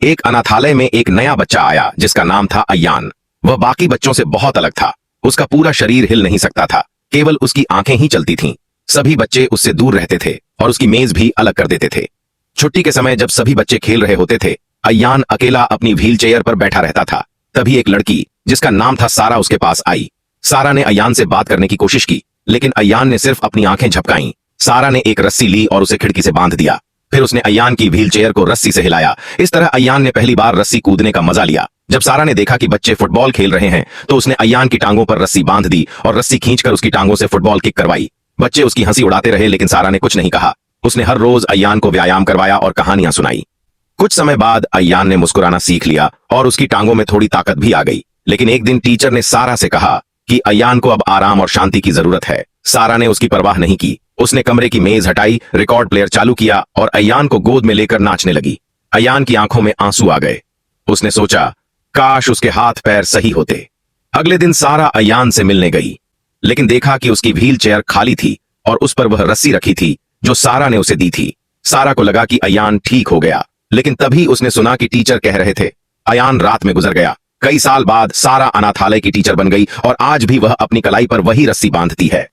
एक अनाथालय में एक नया बच्चा आया जिसका नाम था अय्यान। वह बाकी बच्चों से बहुत अलग था। उसका पूरा शरीर हिल नहीं सकता था, केवल उसकी आंखें ही चलती थीं। सभी बच्चे उससे दूर रहते थे और उसकी मेज भी अलग कर देते थे। छुट्टी के समय जब सभी बच्चे खेल रहे होते थे, अय्यान अकेला अपनी व्हील चेयर पर बैठा रहता था। तभी एक लड़की जिसका नाम था सारा उसके पास आई। सारा ने अय्यान से बात करने की कोशिश की, लेकिन अय्यान ने सिर्फ अपनी आंखें झपकाईं। सारा ने एक रस्सी ली और उसे खिड़की से बांध दिया। फिर उसने अय्यान की व्हील चेयर को रस्सी से हिलाया। इस तरह अय्यान ने पहली बार रस्सी कूदने का मजा लिया। जब सारा ने देखा कि बच्चे फुटबॉल खेल रहे हैं, तो उसने अय्यान की टांगों पर रस्सी बांध दी और रस्सी खींचकर उसकी टांगों से फुटबॉल किक करवाई। बच्चे उसकी हंसी उड़ाते रहे, लेकिन सारा ने कुछ नहीं कहा। उसने हर रोज अय्यान को व्यायाम करवाया और कहानियां सुनाई। कुछ समय बाद अय्यान ने मुस्कुराना सीख लिया और उसकी टांगों में थोड़ी ताकत भी आ गई। लेकिन एक दिन टीचर ने सारा से कहा कि अय्यान को अब आराम और शांति की जरूरत है। सारा ने उसकी परवाह नहीं की। उसने कमरे की मेज हटाई, रिकॉर्ड प्लेयर चालू किया और अय्यान को गोद में लेकर नाचने लगी। अय्यान की आंखों में आंसू आ गए। उसने सोचा, काश उसके हाथ पैर सही होते। अगले दिन सारा अय्यान से मिलने गई, लेकिन देखा कि उसकी व्हील चेयर खाली थी और उस पर वह रस्सी रखी थी जो सारा ने उसे दी थी। सारा को लगा कि अय्यान ठीक हो गया, लेकिन तभी उसने सुना कि टीचर कह रहे थे अय्यान रात में गुजर गया। कई साल बाद सारा अनाथालय की टीचर बन गई और आज भी वह अपनी कलाई पर वही रस्सी बांधती है।